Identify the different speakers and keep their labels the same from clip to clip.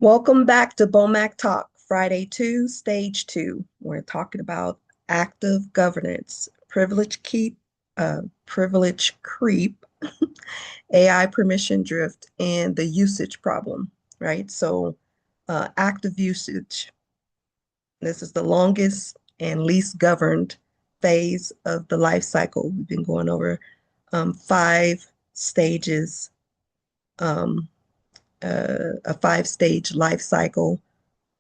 Speaker 1: Welcome back to BOMAQtalk, Friday 2, Stage 2. We're talking about active governance, privilege creep, AI permission drift, and the usage problem, right? So, active usage. This is the longest and least governed phase of the life cycle. We've been going over five stages, um, a five-stage life cycle.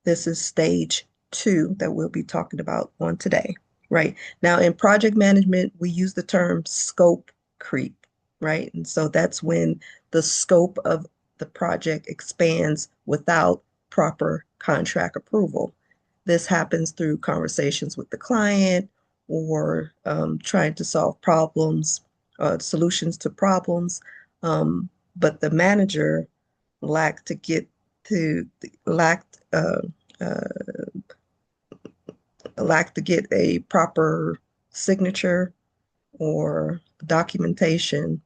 Speaker 1: This is stage 2 that we'll be talking about on today, right? Now, in project management, we use the term scope creep, right? And so that's when the scope of the project expands without proper contract approval. This happens through conversations with the client or trying to solve problems, solutions to problems. But the manager lacked to get to lacked uh, lack to get a proper signature or documentation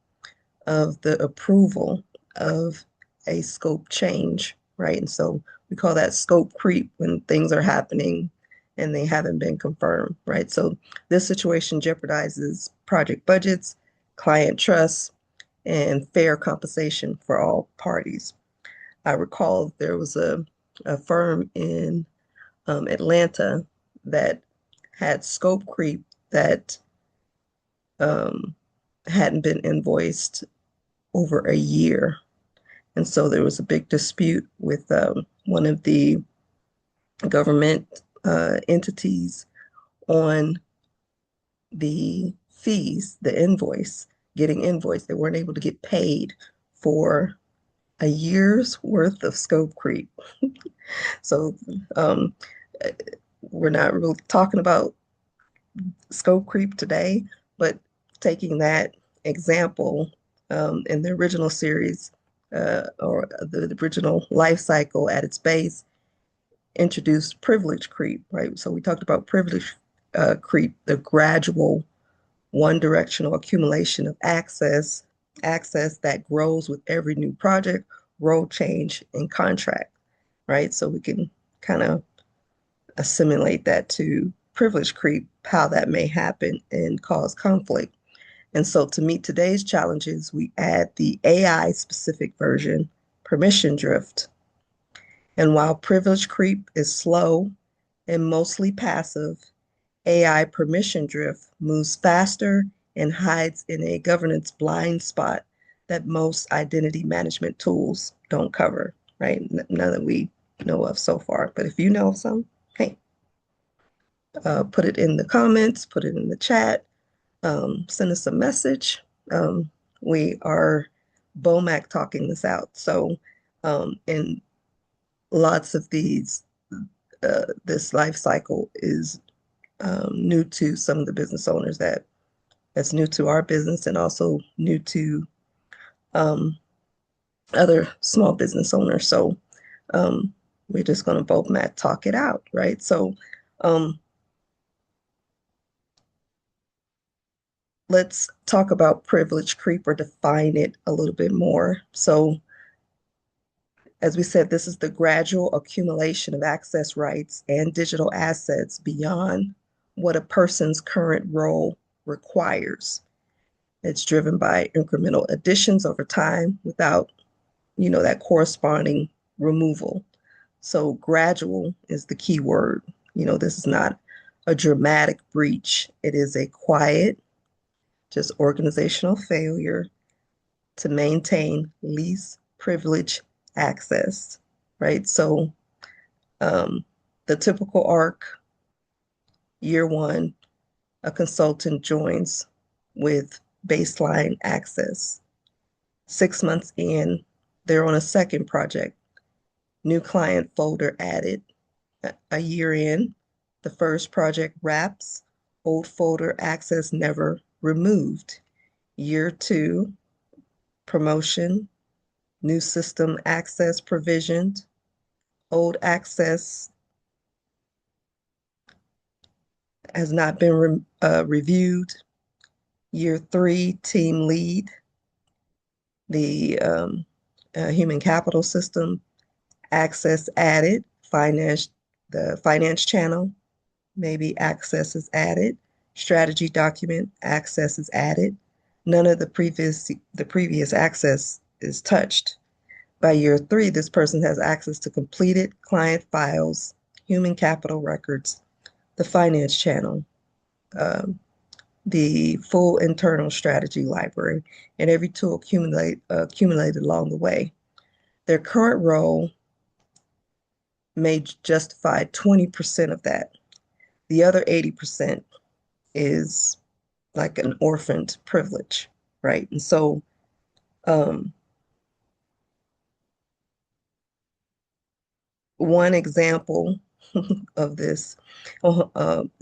Speaker 1: of the approval of a scope change, right? And so we call that scope creep when things are happening and they haven't been confirmed, right? So this situation jeopardizes project budgets, client trust, and fair compensation for all parties. I recall there was a firm in Atlanta that had scope creep that um, hadn't been invoiced over a year. And so there was a big dispute with one of the government entities on the fees, the invoice, getting invoiced. They weren't able to get paid for a year's worth of scope creep. So um, we're not really talking about scope creep today, but taking that example in the original series or the original life cycle at its base introduced privilege creep, right? So we talked about privilege creep, the gradual one directional accumulation of access that grows with every new project, role change, and contract, right? So we can kind of assimilate that to privilege creep, how that may happen and cause conflict. And so to meet today's challenges, we add the AI specific version, permission drift. And while privilege creep is slow and mostly passive, AI permission drift moves faster and hides in a governance blind spot that most identity management tools don't cover, right? None that we know of so far. But if you know of some, hey, put it in the comments, put it in the chat, send us a message. We are BOMAC talking this out. So, and lots of this life cycle is new to some of the business owners that's new to our business and also new to um, other small business owners. So we're just going to BOMAC talk it out, right? So um, let's talk about privilege creep or define it a little bit more. So, as we said, this is the gradual accumulation of access rights and digital assets beyond what a person's current role requires. It's driven by incremental additions over time without, that corresponding removal. So gradual is the key word. This is not a dramatic breach. It is a quiet, just organizational failure to maintain least privilege access, right? So the typical arc, year one, a consultant joins with baseline access. 6 months in, they're on a second project. New client folder added. A year in, the first project wraps. Old folder access never removed. Year two, promotion, new system access provisioned. Old access has not been reviewed. Year three, team lead, the human capital system Access added, the finance channel, maybe access is added. Strategy document, access is added. None of the previous access is touched. By year 3, this person has access to completed client files, human capital records, the finance channel, um, the full internal strategy library, and every tool accumulated along the way. Their current role may justify 20% of that. The other 80% is like an orphaned privilege, right? And so, um, one example of this,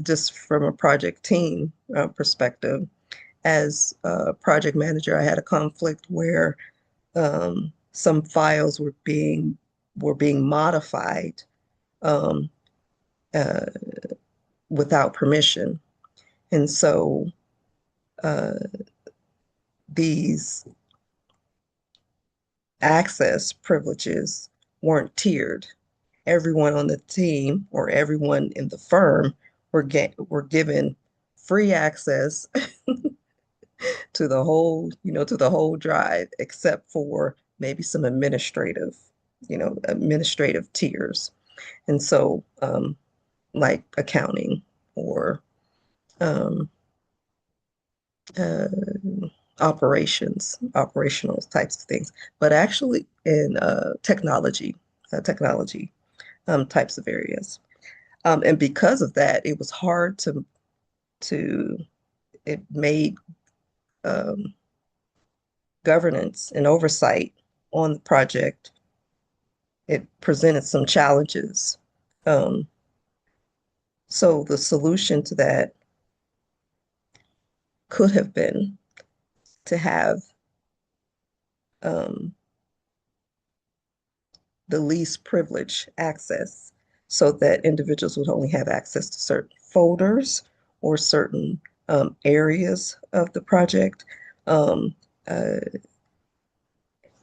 Speaker 1: just from a project team perspective, as a project manager, I had a conflict where some files were being modified um, uh, without permission, and so uh, these access privileges weren't tiered. Everyone on the team or everyone in the firm were given free access to the whole drive, except for maybe some administrative tiers. And so, like accounting or um, uh, operational types of things, but actually in technology types of areas. And because of that, it was hard to it made um, governance and oversight on the project. It presented some challenges. Um, so the solution to that could have been to have um, the least privilege access so that individuals would only have access to certain folders or certain areas of the project, um, uh,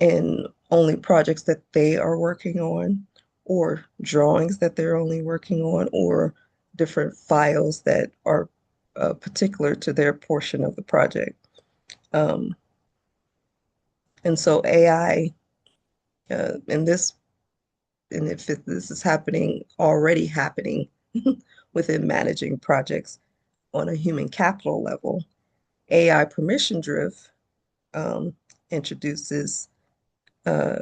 Speaker 1: and only projects that they are working on, or drawings that they're only working on, or different files that are particular to their portion of the project. Um, and so AI, in this and if this is already happening within managing projects on a human capital level, AI permission drift introduces uh,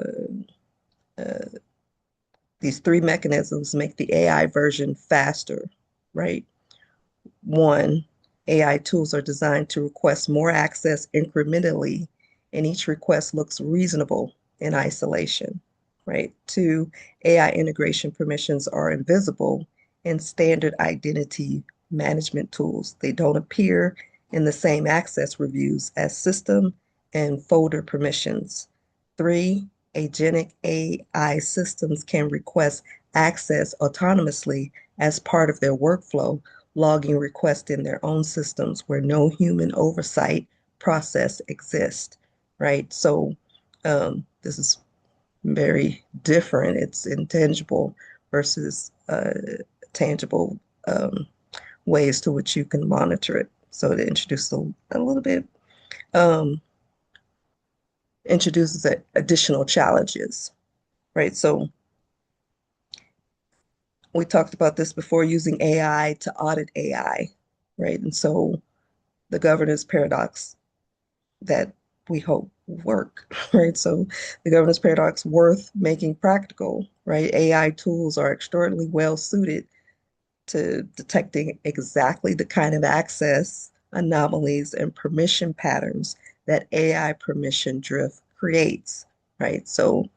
Speaker 1: uh, these three mechanisms make the AI version faster, right? One, AI tools are designed to request more access incrementally, and each request looks reasonable in isolation, right? Two, AI integration permissions are invisible in standard identity management tools. They don't appear in the same access reviews as system and folder permissions. Three, agentic AI systems can request access autonomously as part of their workflow, logging requests in their own systems where no human oversight process exists, right? So this is very different. It's intangible versus tangible ways to which you can monitor it. So to introduce a little bit, um, introduces additional challenges, right? So we talked about this before, using AI to audit AI, right? And so the governance paradox that we hope work, right? So the governance paradox worth making practical, right? AI tools are extraordinarily well suited to detecting exactly the kind of access anomalies and permission patterns that AI permission drift creates, right? So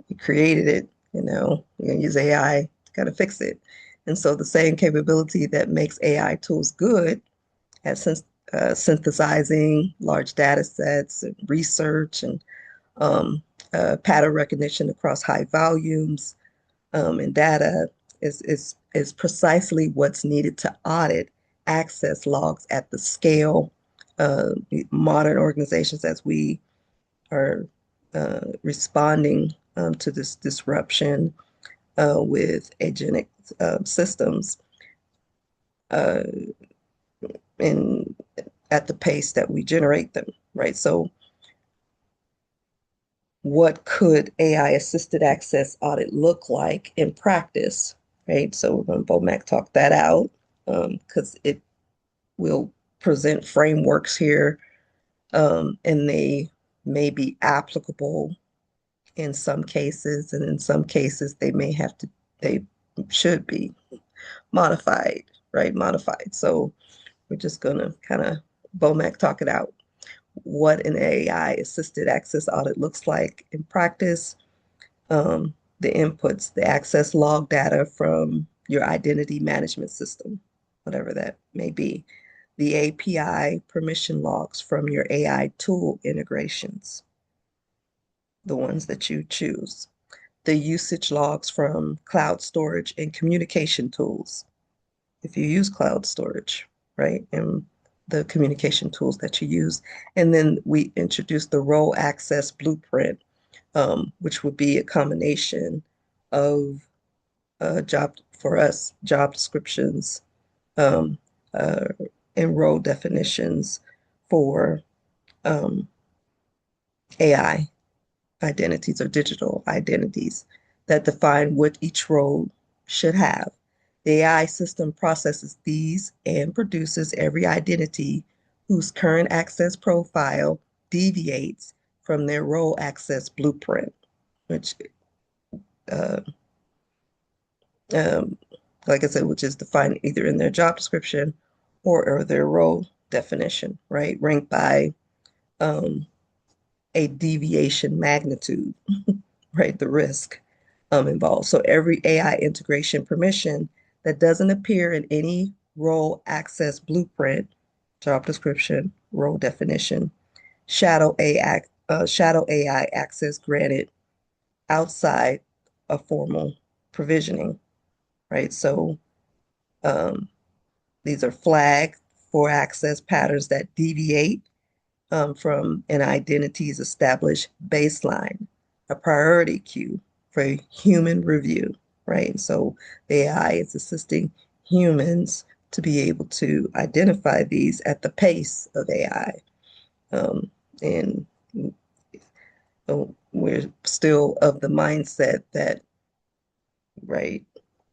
Speaker 1: you created it, you're gonna use AI to kind of fix it. And so the same capability that makes AI tools good at synthesizing large data sets and research and um, pattern recognition across high volumes and data is precisely what's needed to audit access logs at the scale modern organizations as we are responding to this disruption with agentic systems uh, in at the pace that we generate them, right? So what could AI assisted access audit look like in practice, right? So we're going to BOMAQ talk that out because it will present frameworks here and they may be applicable in some cases, and in some cases they should be modified, right? Modified. So we're just going to kind of BOMAQ talk it out. What an AI assisted access audit looks like in practice, the inputs, the access log data from your identity management system, whatever that may be, the API permission logs from your AI tool integrations, the ones that you choose, the usage logs from cloud storage and communication tools, if you use cloud storage, right? And the communication tools that you use. And then we introduced the role access blueprint, which would be a combination of job descriptions, um, uh, and role definitions for AI identities or digital identities that define what each role should have. The AI system processes these and produces every identity whose current access profile deviates from their role access blueprint, which, uh, um, like I said, which is defined either in their job description or their role definition, right? Ranked by um, a deviation magnitude, right? The risk involved. So every AI integration permission that doesn't appear in any role access blueprint, job description, role definition, shadow AI access granted outside of formal provisioning, right? So um, these are flagged for access patterns that deviate from an identity's established baseline, a priority queue for human review, right? So the AI is assisting humans to be able to identify these at the pace of AI. And we're still of the mindset that, right,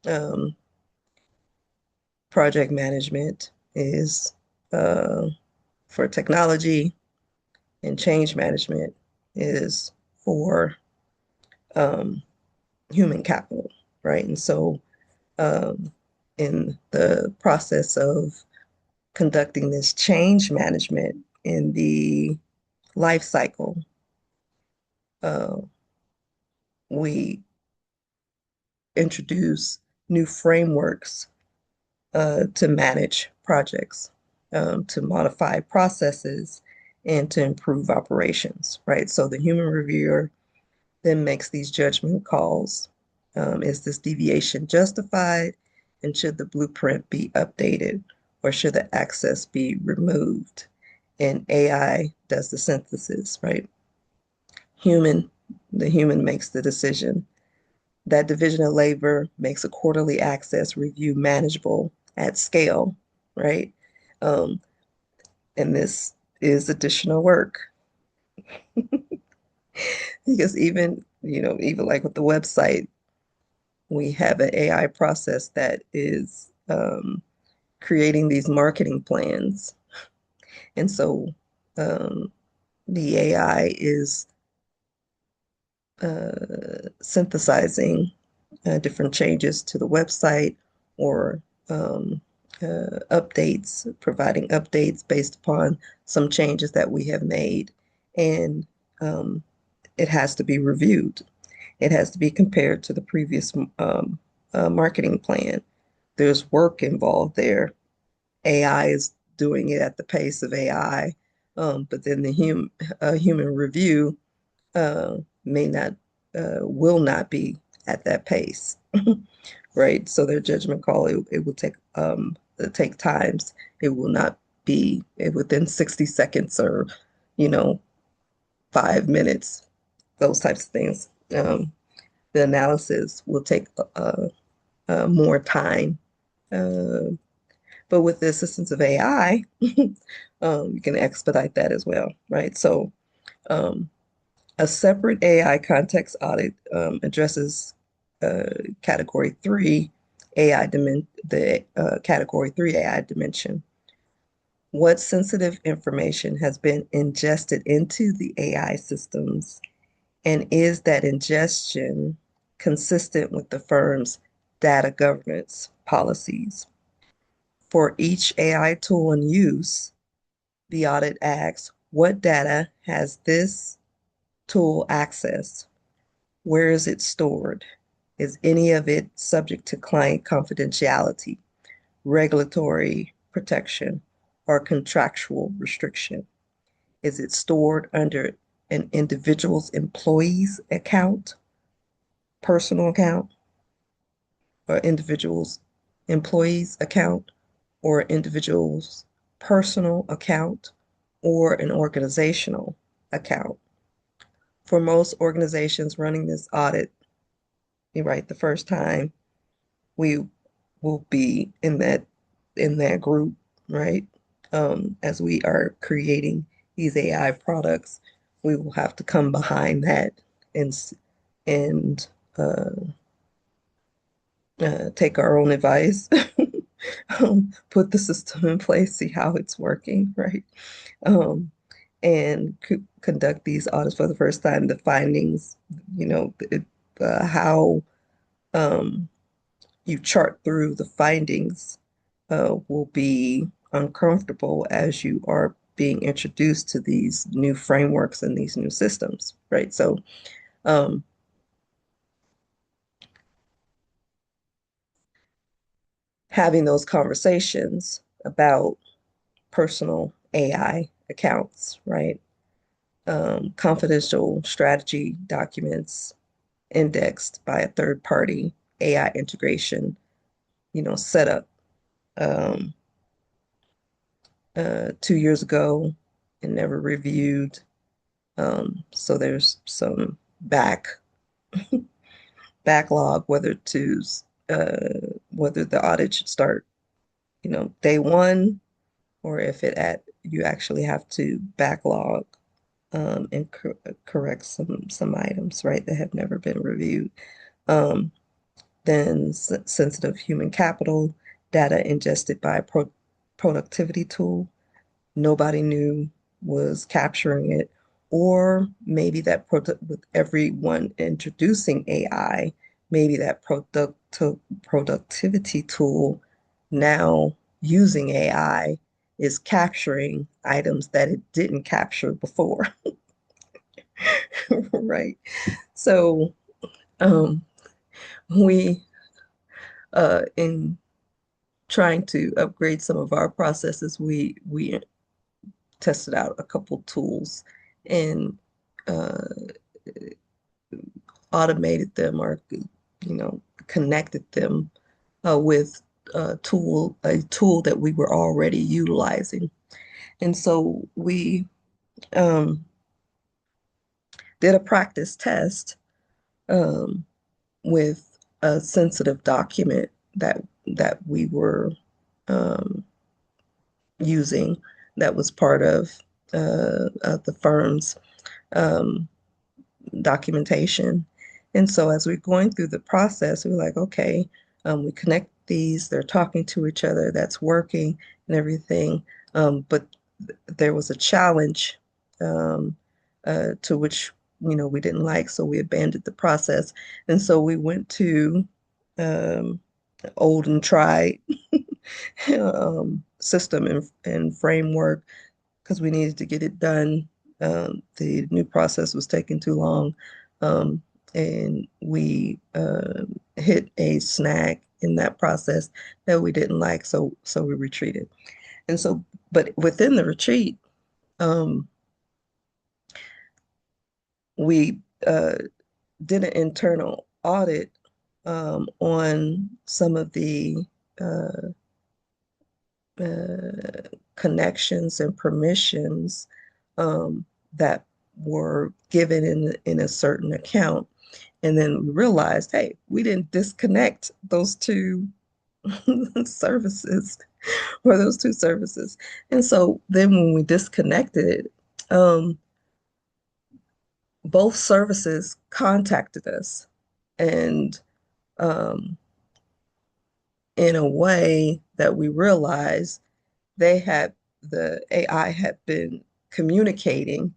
Speaker 1: um, project management is uh, for technology and change management is for um, human capital, right? And so, um, in the process of conducting this change management in the life cycle, uh, we introduce new frameworks to manage projects, to modify processes, and to improve operations, right? So the human reviewer then makes these judgment calls. Is this deviation justified? And should the blueprint be updated or should the access be removed? And AI does the synthesis, right? Human, the human makes the decision. That division of labor makes a quarterly access review manageable at scale, right? Um, and this is additional work because even like with the website, we have an AI process that is creating these marketing plans. And so the AI is synthesizing different changes to the website or updates, providing updates based upon some changes that we have made. And um, it has to be reviewed. It has to be compared to the previous marketing plan. There's work involved there. AI is doing it at the pace of AI, but then the human review uh, may not, will not be at that pace, right? So their judgment call, it will take times. It will not be within 60 seconds or, you know, 5 minutes, those types of things. Um, the analysis will take more time. Uh, but with the assistance of AI, you can expedite that as well, right? So um, a separate AI context audit addresses category three category three AI dimension. What sensitive information has been ingested into the AI systems, and is that ingestion consistent with the firm's data governance policies? For each AI tool in use, the audit asks, what data has this tool accessed? Where is it stored? Is any of it subject to client confidentiality, regulatory protection, or contractual restriction? Is it stored under an individual's employee's account, personal account, or individual's employee's account, or individual's personal account, or an organizational account? For most organizations running this audit, right, the first time, we will be in that group, right? As we are creating these AI products, we will have to come behind that and and uh, take our own advice, put the system in place, see how it's working, right? Um, and conduct these audits for the first time. The findings, how um, you chart through the findings will be uncomfortable as you are being introduced to these new frameworks and these new systems, right? So, um, having those conversations about personal AI accounts, right? Confidential strategy documents indexed by a third party AI integration, setup. Um, 2 years ago and never reviewed. So there's some backlog whether the audit should start, day one, or if you actually have to backlog and correct some items, right, that have never been reviewed. Um, then sensitive human capital data ingested by a productivity tool nobody knew was capturing it, or maybe that with everyone introducing AI, maybe that productivity tool now using AI is capturing items that it didn't capture before, right? So um, we in trying to upgrade some of our processes, we tested out a couple tools and uh, automated them, or connected them with a tool that we were already utilizing. And so we um, did a practice test um, with a sensitive document that we were um, using, that was part of the firm's um, documentation. And so as we're going through the process, we're like, okay, we connect these, they're talking to each other, that's working and everything. But there was a challenge um, to which, we didn't like, so we abandoned the process. And so we went to um, old and tried system and framework, because we needed to get it done. The new process was taking too long, um, and we hit a snag in that process that we didn't like, so we retreated. And so, but within the retreat, um, we did an internal audit on some of the uh, uh, connections and permissions that were given in a certain account. And then we realized, hey, we didn't disconnect those two services or those two services. And so then when we disconnected, um, both services contacted us. And um, in a way that we realized the AI had been communicating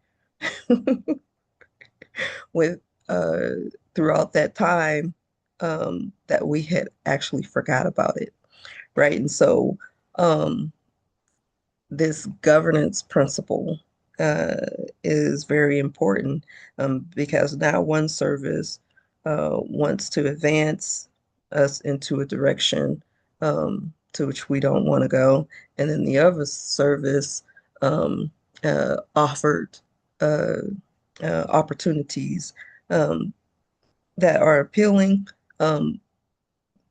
Speaker 1: with throughout that time, that we had actually forgot about it, right? And so um, this governance principle uh, is very important, because now one service wants to advance us into a direction to which we don't want to go, and then the other service um, offered uh, opportunities um, that are appealing, um,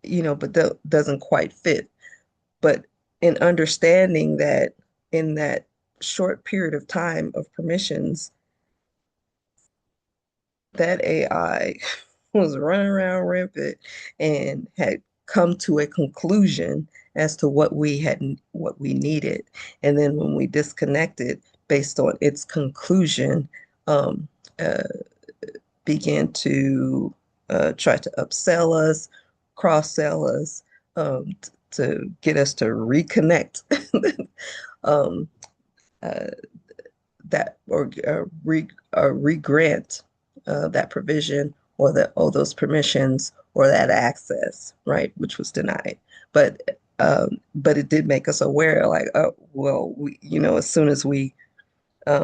Speaker 1: but doesn't quite fit. But in understanding that in that short period of time of permissions, that AI was running around rampant and had come to a conclusion as to what we needed. And then when we disconnected based on its conclusion, um, uh, began to try to upsell us, cross sell us, to get us to reconnect um, uh, that or re-grant that provision or those permissions or that access, right, which was denied. But it did make us aware, like, oh, well, as soon as we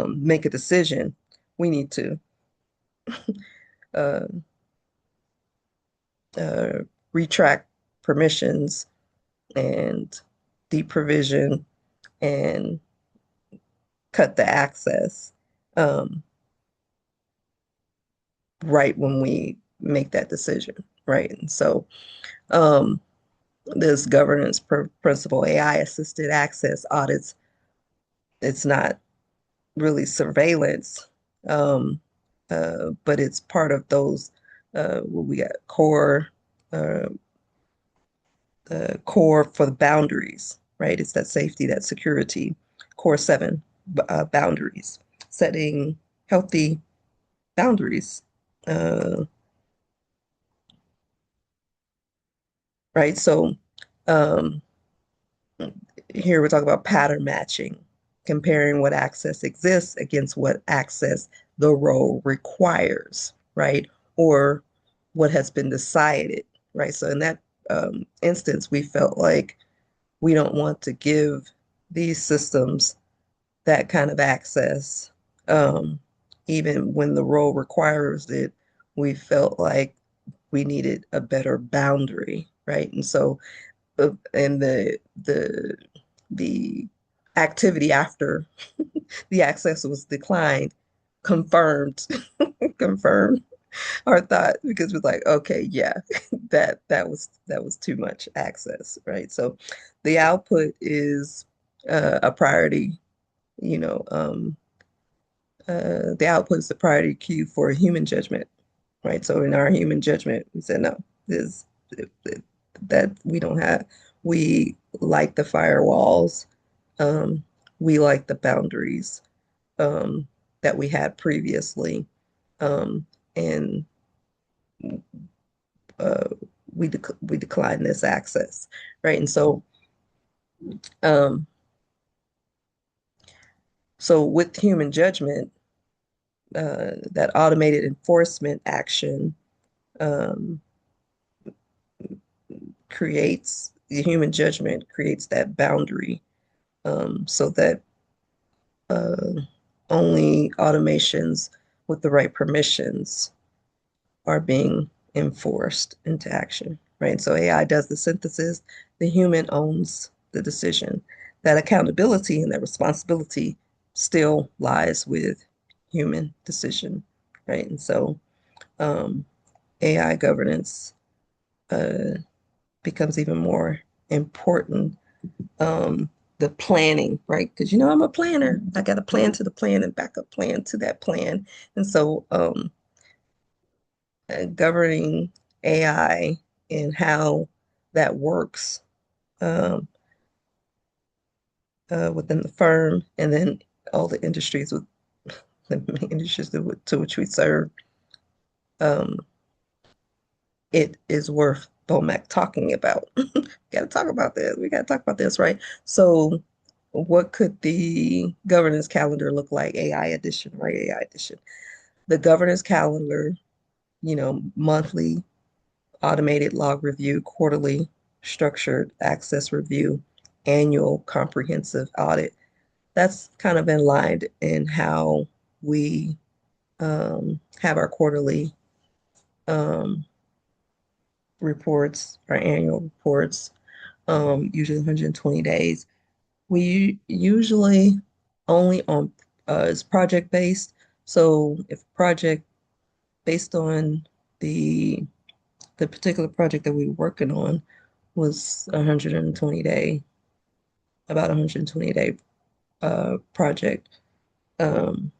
Speaker 1: make a decision, we need to uh, uh, retract permissions and deprovision and cut the access um, right when we make that decision, right? And so um, this governance principle, AI assisted access audits, it's not really surveillance, um, but it's part of those. What we got uh, core for the boundaries, right? It's that safety, that security, core seven boundaries, setting healthy boundaries, uh, right? So um, here we're talking about pattern matching, comparing what access exists against what access the role requires, right? Or what has been decided, right? So in that instance, we felt like we don't want to give these systems that kind of access. Um, Even when the role requires it, we felt like we needed a better boundary, right? And so, and the activity after the access was declined confirmed confirmed our thought, because we're like, okay, yeah, that was too much access, right? So the output is a priority, you know, the output is the priority queue for human judgment, right? So in our human judgment, we said no, this that we don't have. We like the firewalls. Um, we like the boundaries um, that we had previously, um, and uh, we decline this access, right? And um, so with human judgment, that automated enforcement action um, creates the human judgment creates that boundary, so that uh, only automations with the right permissions are being enforced into action, right? So AI does the synthesis, the human owns the decision. That accountability and that responsibility still lies with human decision, right? And so um, AI governance uh, becomes even more important. The planning, right? Because I'm a planner. I got a plan to the plan and backup plan to that plan. And so governing AI and how that works um, within the firm, and then all the industries with the industries to which we serve. Um, it is worth BOMAQ talking about. Got to talk about this. We got to talk about this, right? So, what could the governance calendar look like? AI edition, right? AI edition. The governance calendar, monthly automated log review, quarterly structured access review, annual comprehensive audit. That's kind of in line in how we have our quarterly um, reports, our annual reports, usually 120 days. We usually only on is project based. So if project based on the the particular project that we were working on was 120 day, about 120 day project. Um,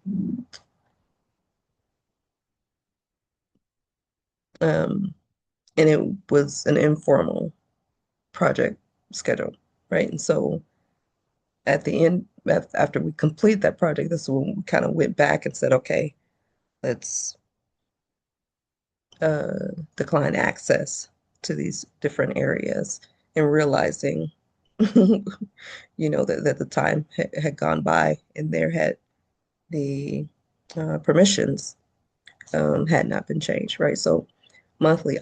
Speaker 1: um, and it was an informal project schedule, right? And so at the end, after we complete that project, this is when we kind of went back and said, okay, let's decline access to these different areas, and realizing, that the time had gone by and there had the permissions had not been changed, right? So monthly,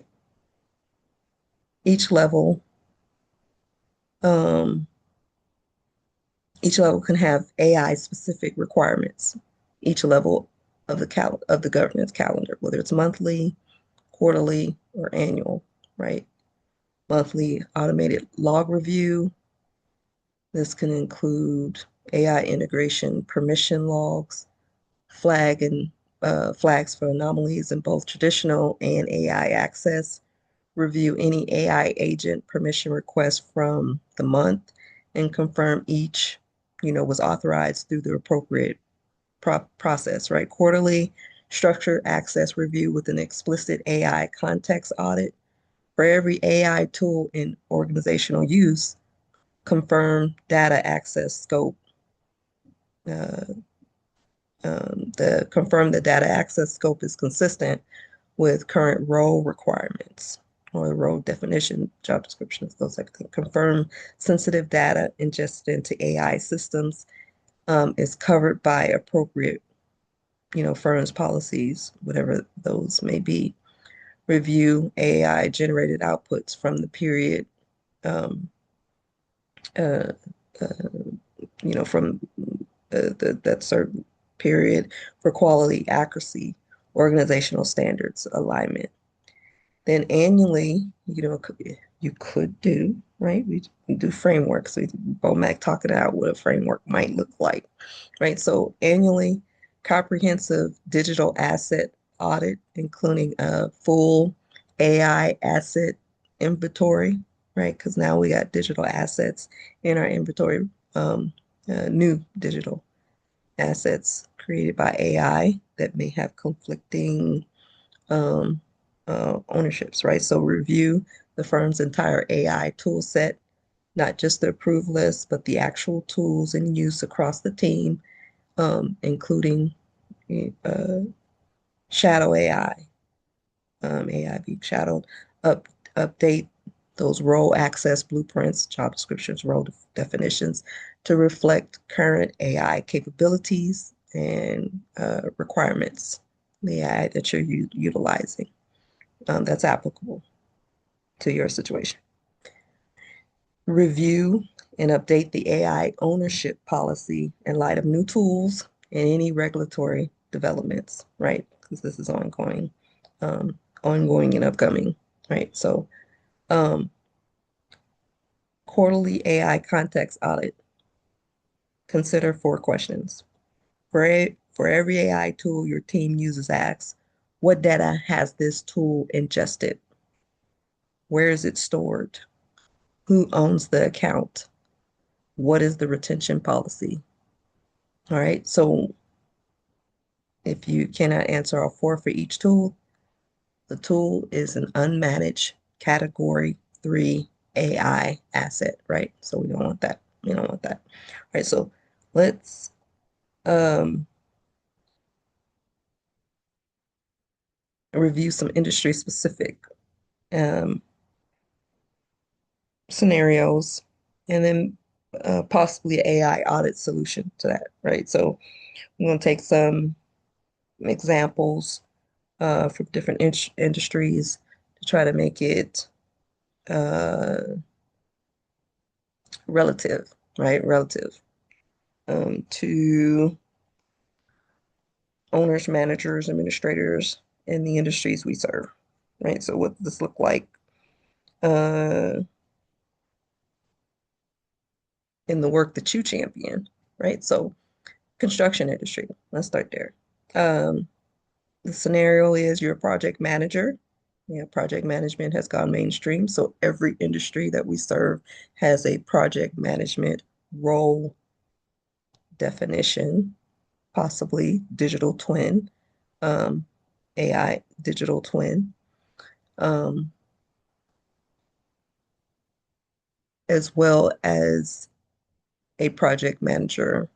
Speaker 1: each level, um, each level can have AI specific requirements. Each level of the governance calendar, whether it's monthly, quarterly, or annual, right? Monthly automated log review. This can include AI integration, permission logs, flags for anomalies in both traditional and AI access. Review any AI agent permission request from the month and confirm each, was authorized through the appropriate process, right? Quarterly structured access review with an explicit AI context audit. For every AI tool in organizational use, uh, confirm the data access scope is consistent with current role requirements or role definition, job descriptions, those type of things. Confirm sensitive data ingested into AI systems is covered by appropriate, firms policies, whatever those may be. Review AI generated outputs from the period, um, uh, uh, from that certain period for quality, accuracy, organizational standards, alignment. Then annually, you could do, right? We do frameworks. We BOMAQ talking out what a framework might look like, right? So annually, comprehensive digital asset audit, including a full AI asset inventory, right? Because now we got digital assets in our inventory, new digital assets created by AI that may have conflicting um, ownerships, right? So review the firm's entire AI tool set, not just the approved list, but the actual tools in use across the team, including uh, shadow AI, AI being shadowed, up, update those role access blueprints, job descriptions, role definitions to reflect current AI capabilities and requirements, the AI that you're utilizing that's applicable to your situation. Review and update the AI ownership policy in light of new tools and any regulatory developments, right? Because this is ongoing and upcoming, right? So, um, quarterly AI context audit. Consider 4 questions. For every AI tool your team uses, ask, what data has this tool ingested? Where is it stored? Who owns the account? What is the retention policy? All right. So if you cannot answer all 4 for each tool, The tool is an unmanaged category 3 AI asset, right? So we don't want that. We don't want that. All right, so let's um, review some industry specific um, scenarios and then possibly an AI audit solution to that, right? So we're going to take some examples from different industries to try to make it uh, relative, right? Relative to owners, managers, administrators in the industries we serve, right? So what does this look like uh, in the work that you champion, right? So construction industry, let's start there. Um, the scenario is you're a project manager. Yeah, project management has gone mainstream. So every industry that we serve has a project management role definition, possibly digital twin, um, AI digital twin, um, as well as a project manager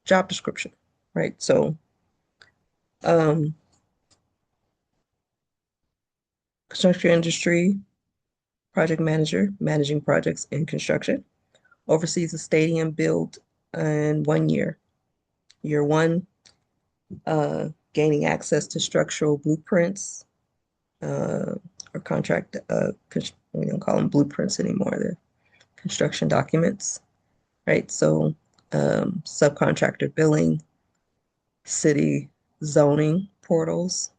Speaker 1: job description, right? So, um, construction industry, project manager, managing projects in construction, oversees a stadium built in 1 year. Year one, gaining access to structural blueprints uh, or contract, we don't call them blueprints anymore, they're construction documents, right? So subcontractor billing, city zoning portals,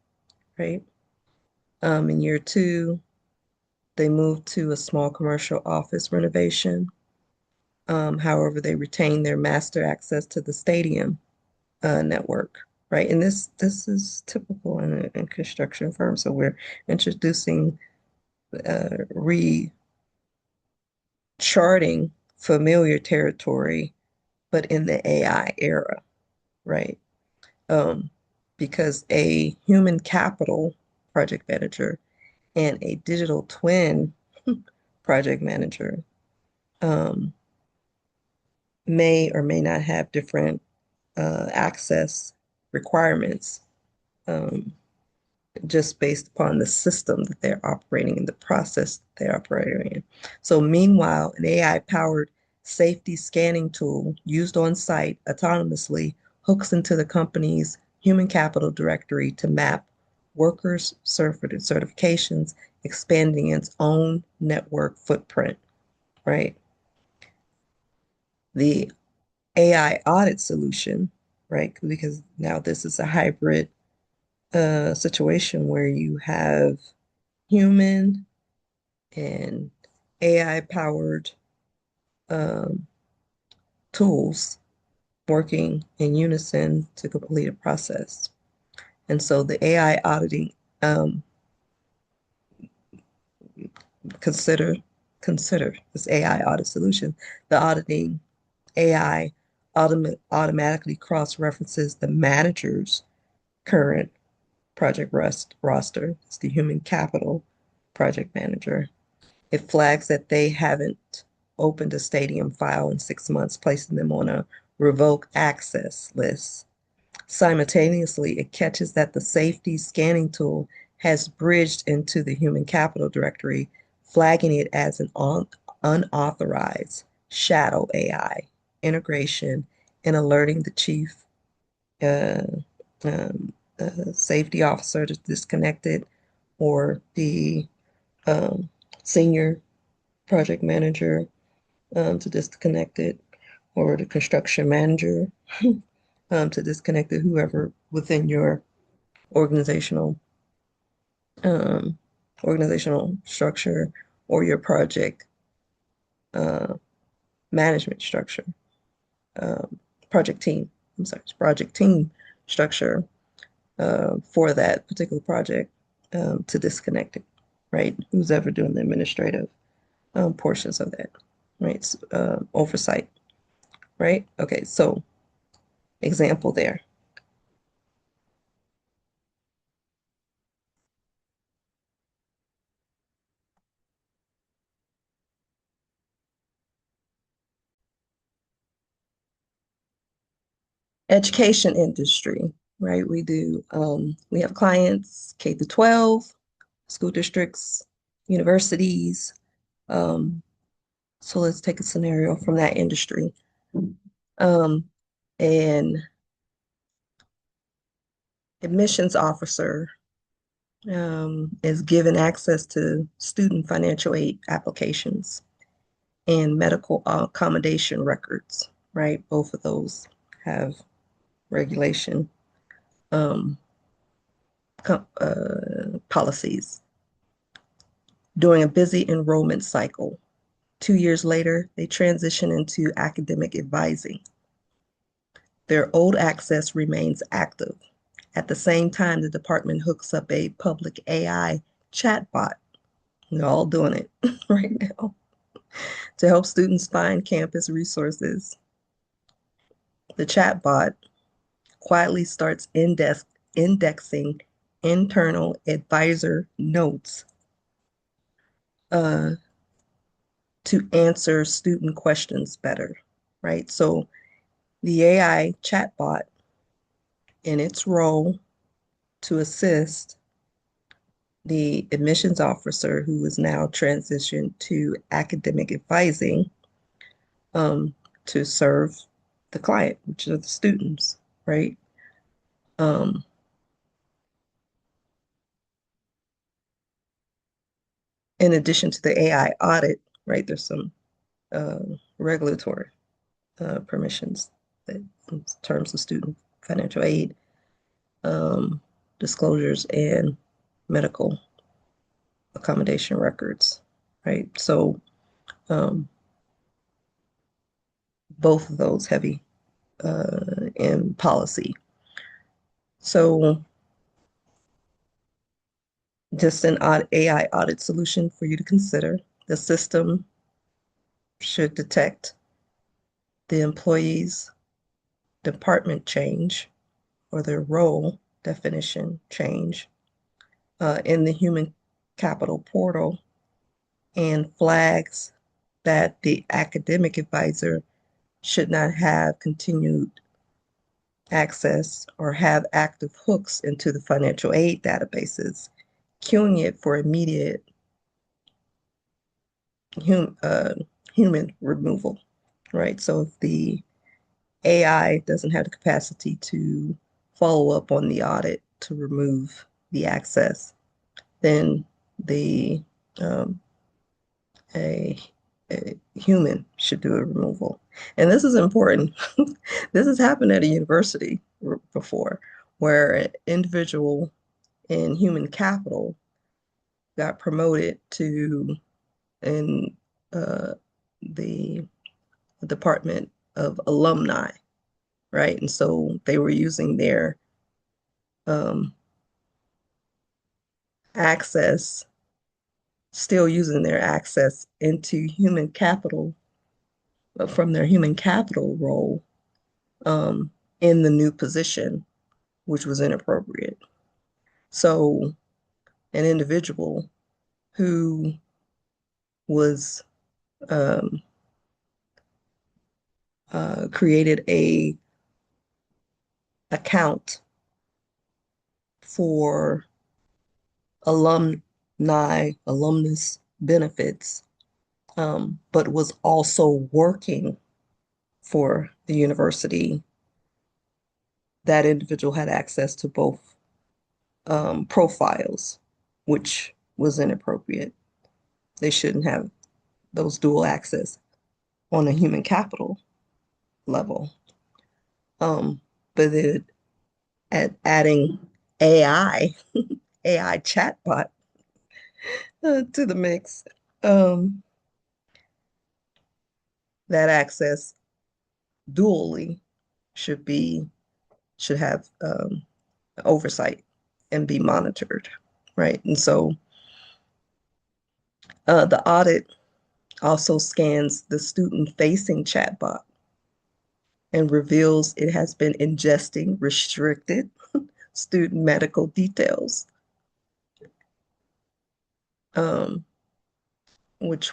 Speaker 1: right? In year two, they moved to a small commercial office renovation. However, they retain their master access to the stadium network, right? And this is typical in construction firms. So we're introducing recharting familiar territory, but in the AI era, right? Um, because a human capital project manager and a digital twin project manager um, may or may not have different access requirements um, just based upon the system that they're operating in, the process that they're operating in. So, meanwhile, an AI-powered safety scanning tool used on site autonomously hooks into the company's human capital directory to map workers' certifications, expanding its own network footprint, right? The AI audit solution, right? Because now this is a hybrid situation where you have human and AI powered um, tools working in unison to complete a process. And so the AI auditing, um, consider consider this AI audit solution. The auditing AI automatically cross-references the manager's current project roster. It's the human capital project manager. It flags that they haven't opened a stadium file in 6 months, placing them on a revoke access list. Simultaneously, it catches that the safety scanning tool has bridged into the human capital directory, flagging it as an unauthorized shadow AI integration and alerting the chief uh, safety officer to disconnect it, or the um, senior project manager to disconnect it, or the construction manager to disconnect it, whoever within your organizational um, organizational structure or your project uh, management structure, um, project team. I'm sorry, project team structure for that particular project to disconnect it, right? Who's ever doing the administrative portions of that, right? Oversight, right? Okay, so example there. Education industry, right? We have clients K through 12, school districts, universities. Um, so let's take a scenario from that industry. Um, an admissions officer is given access to student financial aid applications and medical accommodation records, right? Both of those have regulation um, policies. During a busy enrollment cycle, 2 years later, they transition into academic advising. Their old access remains active. At the same time, the department hooks up a public AI chatbot. They're all doing it right now to help students find campus resources. The chatbot quietly starts indexing internal advisor notes uh, to answer student questions better, right? So the AI chatbot, in its role to assist the admissions officer who is now transitioned to academic advising, um, to serve the client, which are the students, right? Um, in addition to the AI audit, right, there's some uh, regulatory permissions that, in terms of student financial aid, um, disclosures, and medical accommodation records, right? So um, both of those heavy in policy. So just an AI audit solution for you to consider. The system should detect the employee's department change or their role definition change in the human capital portal and flags that the academic advisor should not have continued access or have active hooks into the financial aid databases, queuing it for immediate hum, uh, human removal, right? So if the AI doesn't have the capacity to follow up on the audit to remove the access, then the um, a, a human should do a removal. And this is important. This has happened at a university before, where an individual in human capital got promoted to in the Department of Alumni, right? And so they were using their um, access, still using their access into human capital from their human capital role um, in the new position, which was inappropriate. So an individual who was um, created a account for alumnus benefits, but was also working for the university. That individual had access to both profiles, which was inappropriate. They shouldn't have those dual access on a human capital level. But at adding AI, AI chatbot to the mix, um, that access dually should be should have oversight and be monitored, right? And so the audit also scans the student-facing chatbot and reveals it has been ingesting restricted student medical details, um, which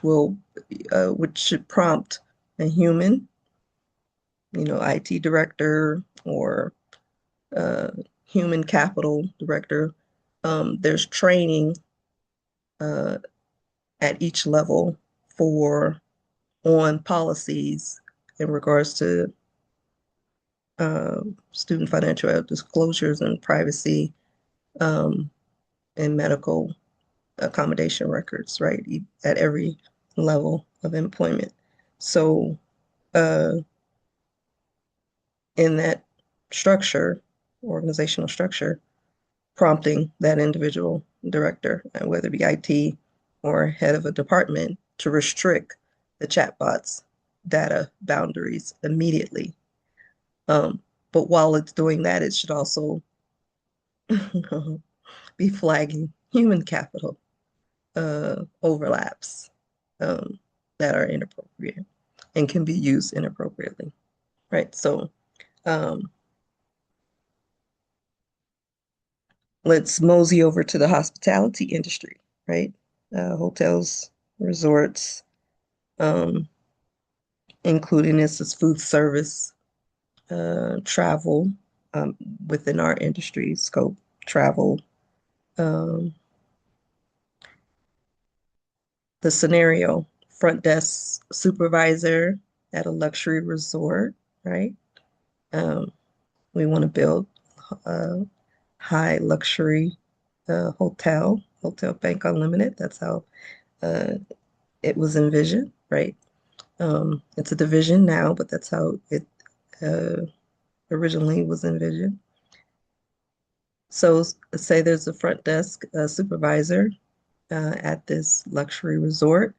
Speaker 1: should prompt a human IT director or uh, human capital director. There's training uh, at each level for on policies in regards to student financial disclosures and privacy um, and medical accommodation records, right? At every level of employment. So, uh, in that structure, organizational structure, prompting that individual director, whether it be IT or head of a department, to restrict the chatbot's data boundaries immediately. But while it's doing that, it should also be flagging human capital overlaps um, that are inappropriate and can be used inappropriately, right? So um, let's mosey over to the hospitality industry, right? Hotels, resorts, um, including this is food service, travel within our industry scope, travel. Um, the scenario, front desk supervisor at a luxury resort, right? Um, we want to build a high luxury hotel bank unlimited. That's how uh, it was envisioned, right? It's a division now, but that's how it uh, originally was envisioned. So say there's a front desk supervisor at this luxury resort.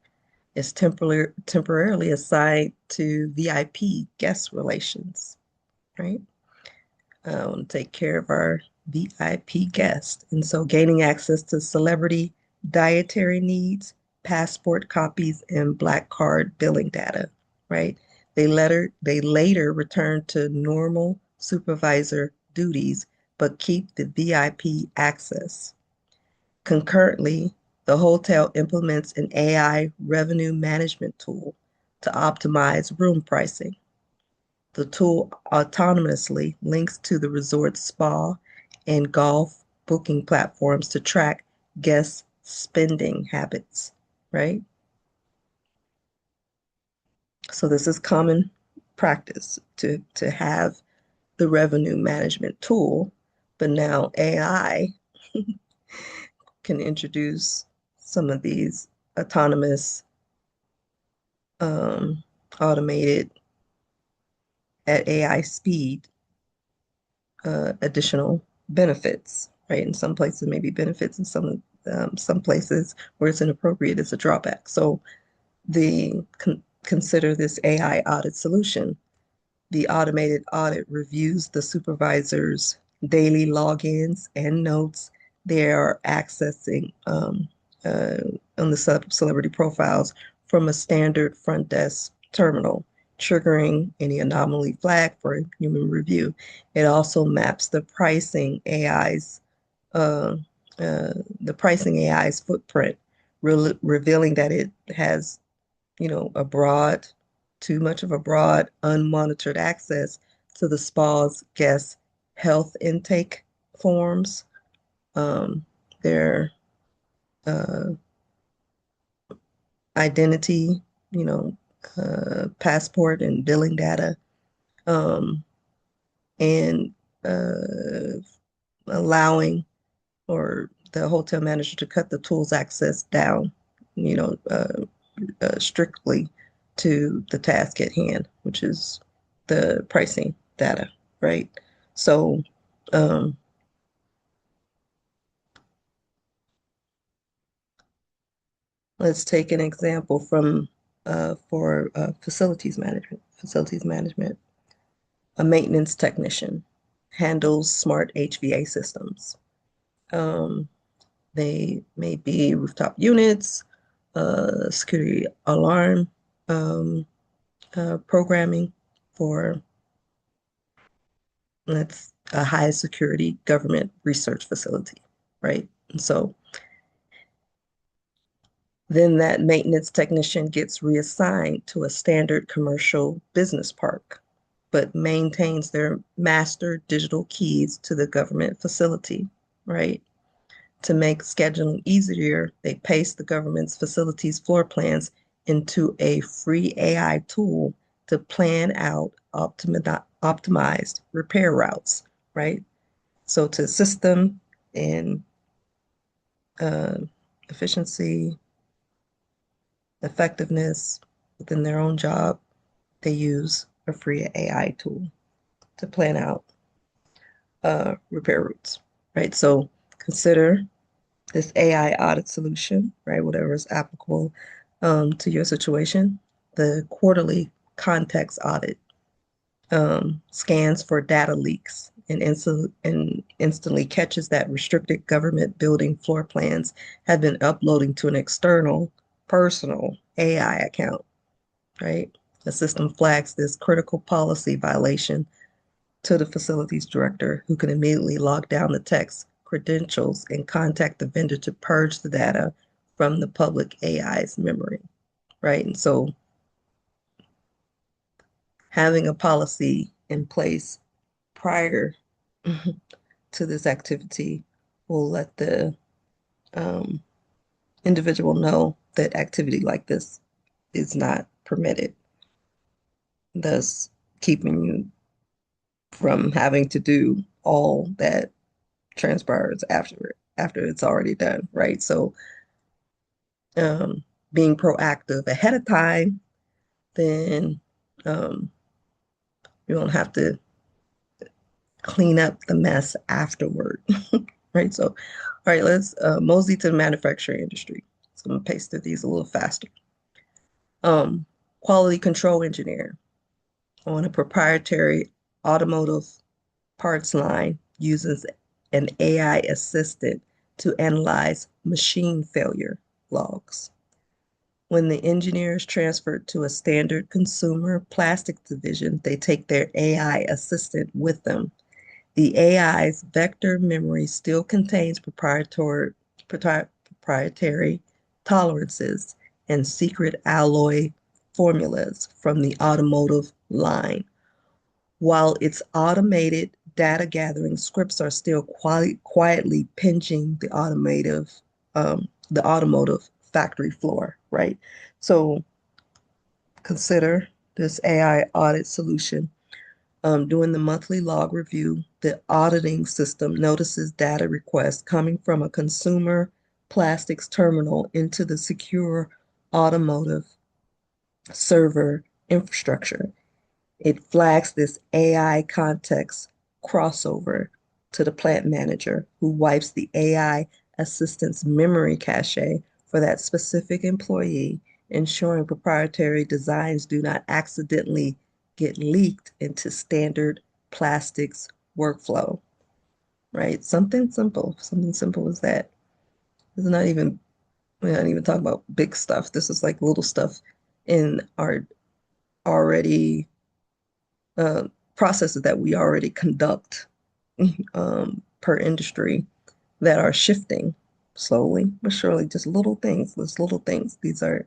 Speaker 1: Is temporarily assigned to VIP guest relations, right? I want to take care of our VIP guests. And so gaining access to celebrity dietary needs, passport copies, and Black Card billing data, right? They later return to normal supervisor duties, but keep the VIP access. Concurrently, the hotel implements an AI revenue management tool to optimize room pricing. The tool autonomously links to the resort's spa and golf booking platforms to track guest spending habits, right? So this is common practice to have the revenue management tool, but now AI can introduce some of these autonomous, um, automated at AI speed, additional benefits, right? In some places, maybe benefits, and some places where it's inappropriate, it's a drawback. So consider this AI audit solution. The automated audit reviews the supervisor's daily logins and notes they are accessing uh, on the celebrity profiles from a standard front desk terminal, triggering any anomaly flag for human review. It also maps uh, the pricing AI's footprint, revealing that it has a too much of a broad, unmonitored access to the spa's guest health intake forms, their uh, identity, you know, passport and billing data, um, and uh, allowing or the hotel manager to cut the tool's access down, you know, strictly to the task at hand, which is the pricing data, right? So um, let's take an example from for facilities management. Facilities management, a maintenance technician handles smart HVA systems. Um, they may be rooftop units, security alarm um, programming for that's a high security government research facility, right? And so then that maintenance technician gets reassigned to a standard commercial business park. but maintains their master digital keys to the government facility, right? To make scheduling easier, they paste the government's facilities floor plans into a free AI tool to plan out optimized repair routes, right? So to assist them in uh, efficiency, effectiveness within their own job, they use a free AI tool to plan out repair routes, right? So consider this AI audit solution, right? Whatever is applicable to your situation. The quarterly context audit scans for data leaks and instantly catches that restricted government building floor plans have been uploading to an external personal AI account, right? The system flags this critical policy violation to the facilities director, who can immediately log down the text credentials and contact the vendor to purge the data from the public AI's memory, right? And so having a policy in place prior to this activity will let the um, individual know that activity like this is not permitted, thus keeping you from having to do all that transpires after it's already done, right? So being proactive ahead of time, then um, you don't have to clean up the mess afterward, right? So, all right, let's mosey to the manufacturing industry. So I'm gonna paste through these a little faster. Um, Quality control engineer on a proprietary automotive parts line uses an AI assistant to analyze machine failure logs. When the engineer is transferred to a standard consumer plastic division, they take their AI assistant with them. The AI's vector memory still contains proprietary tolerances and secret alloy formulas from the automotive line, while its automated data gathering scripts are still quietly pinching the automotive factory floor, right? So consider this AI audit solution. Doing the monthly log review, the auditing system notices data requests coming from a consumer plastics terminal into the secure automotive server infrastructure. It flags this AI context crossover to the plant manager, who wipes the AI assistant's memory cache for that specific employee, ensuring proprietary designs do not accidentally get leaked into standard plastics workflow, right? Something simple as that. It's not even, we're not even talking about big stuff. This is like little stuff in our already uh, processes that we already conduct per industry that are shifting slowly but surely. Just little things. There's little things. These are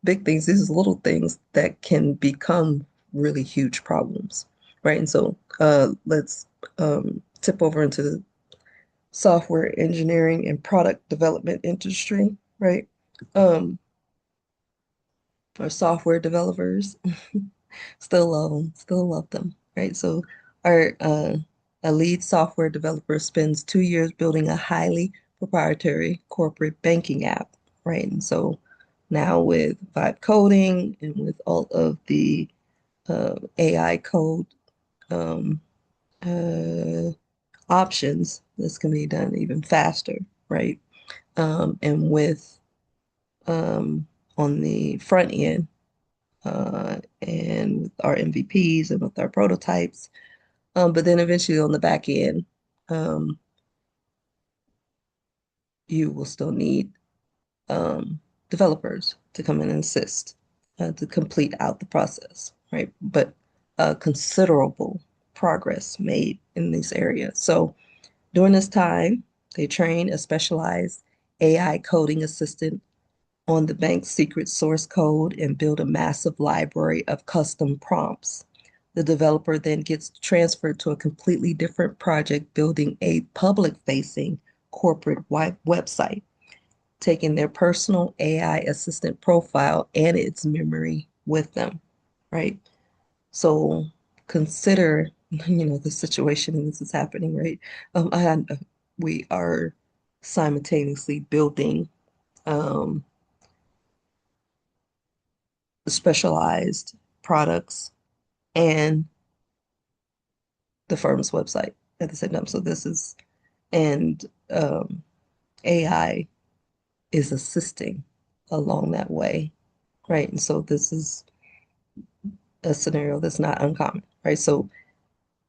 Speaker 1: big things. These are little things that can become really huge problems, right? And so let's tip over into the software engineering and product development industry, right? Um, our software developers still love them, right? So our a lead software developer spends 2 years building a highly proprietary corporate banking app, right? And so now with vibe coding and with all of the AI code um, uh, options, this can be done even faster, right? And with on the front end and with our MVPs and with our prototypes. But then eventually on the back end, um, you will still need developers to come in and assist to complete out the process, right? But considerable progress made in this area. So during this time, they train a specialized AI coding assistant on the bank's secret source code and build a massive library of custom prompts. The developer then gets transferred to a completely different project building a public-facing corporate website, taking their personal AI assistant profile and its memory with them, right? So consider, the situation and this is happening, right? We are simultaneously building um, specialized products and the firm's website at the same time. So this is, and AI is assisting along that way, right? And so this is a scenario that's not uncommon, right? So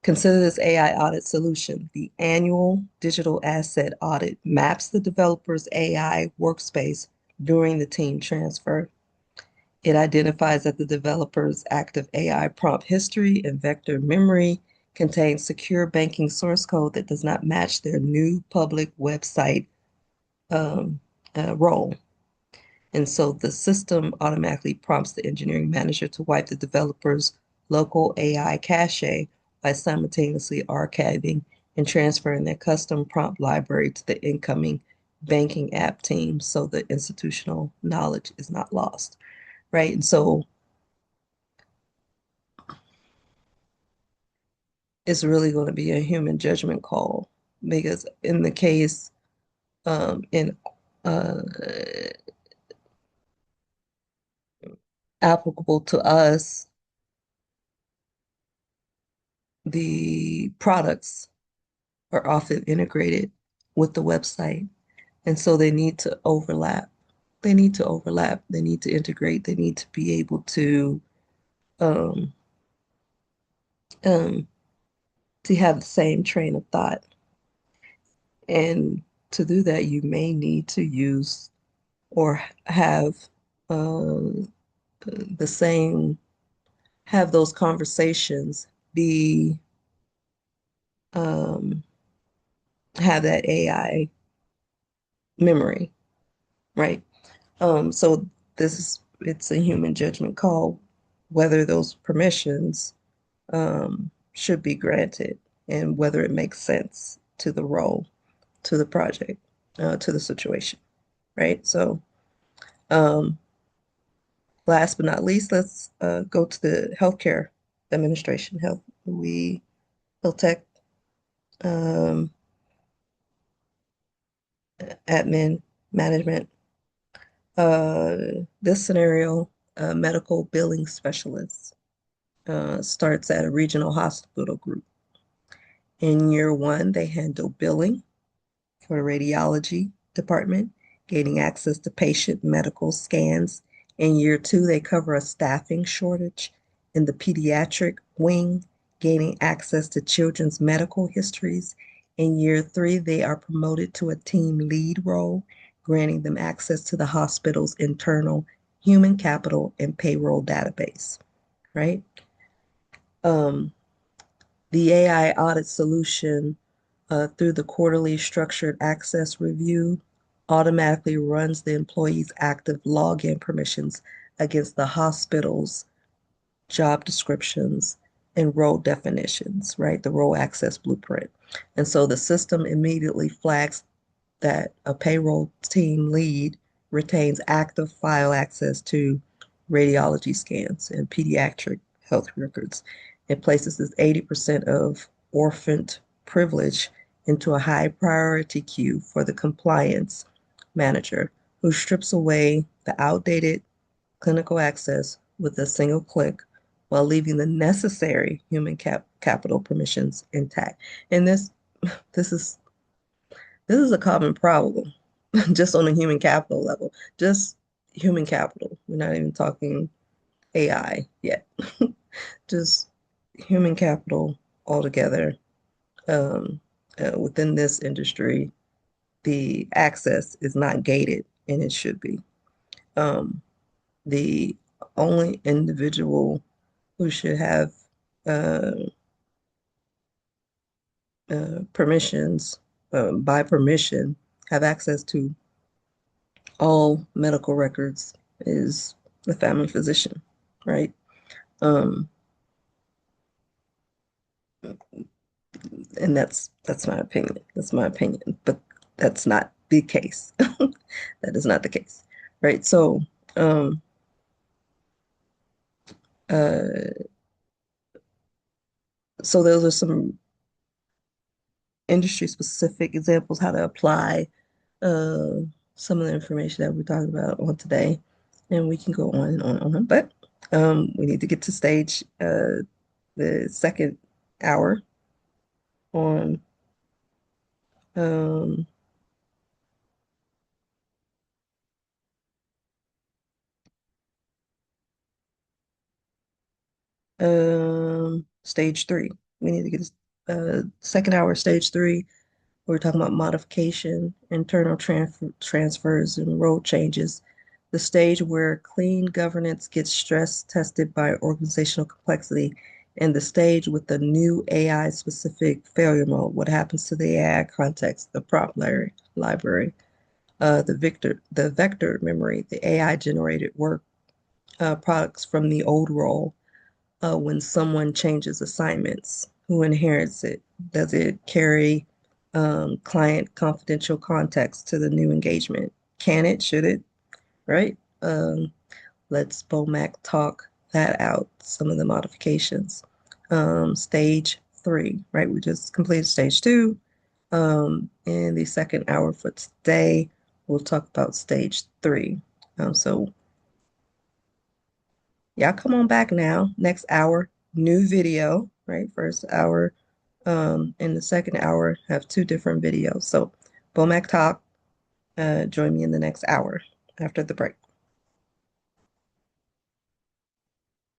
Speaker 1: consider this AI audit solution. The annual digital asset audit maps the developer's AI workspace during the team transfer. It identifies that the developer's active AI prompt history and vector memory contains secure banking source code that does not match their new public website um, role. And so the system automatically prompts the engineering manager to wipe the developer's local AI cache by simultaneously archiving and transferring their custom prompt library to the incoming banking app team so the institutional knowledge is not lost, right? And so it's really going to be a human judgment call because in the case in uh, applicable to us, the products are often integrated with the website. And so they need to overlap. They need to overlap. They need to integrate. They need to be able um, um, to have the same train of thought. And to do that, you may need to use or have uh, the same, have those conversations, be um, have that AI memory, right? So this is it's a human judgment call whether those permissions should be granted and whether it makes sense to the role, to the project, to the situation, right? So um, last but not least, let's go to the healthcare administration, health tech um, admin management. This scenario, a medical billing specialist starts at a regional hospital group. In year one, they handle billing for the radiology department, gaining access to patient medical scans. In year two, they cover a staffing shortage in the pediatric wing, gaining access to children's medical histories. In year three, they are promoted to a team lead role, granting them access to the hospital's internal human capital and payroll database, right? Um, the AI audit solution through the quarterly structured access review automatically runs the employee's active login permissions against the hospital's job descriptions and role definitions, right? The role access blueprint. And so the system immediately flags that a payroll team lead retains active file access to radiology scans and pediatric health records. It places this 80% of orphaned privilege into a high priority queue for the compliance manager who strips away the outdated clinical access with a single click while leaving the necessary human capital permissions intact. And this is this is a common problem, just on a human capital level, just human capital. We're not even talking AI yet, just human capital altogether. Um, Within this industry, the access is not gated, and it should be. Um, the only individual who should have uh, permissions, by permission, have access to all medical records is the family physician, right? Um, And that's my opinion. That's my opinion. But that's not the case. That is not the case. Right. Um uh so those are some industry specific examples how to apply uh some of the information that we're talking about on today. And we can go on and on and on. But we need to get to stage the second hour on um stage three. We need to get second hour stage three. We're talking about modification, internal transfers, and role changes. The stage where clean governance gets stress tested by organizational complexity, and the stage with the new AI specific failure mode. What happens to the AI context, the prompt library, the vector memory, the AI generated work products from the old role when someone changes assignments, who inherits it? Does it carry client confidential context to the new engagement? Can it? Should it? Right? Let's BOMAC talk that out, some of the modifications. Stage three, right? We just completed stage two. In the second hour for today, we'll talk about stage three. So y'all come on back now. Next hour, new video, right? First hour, in the second hour, have two different videos. So BOMAC Talk, join me in the next hour after the break.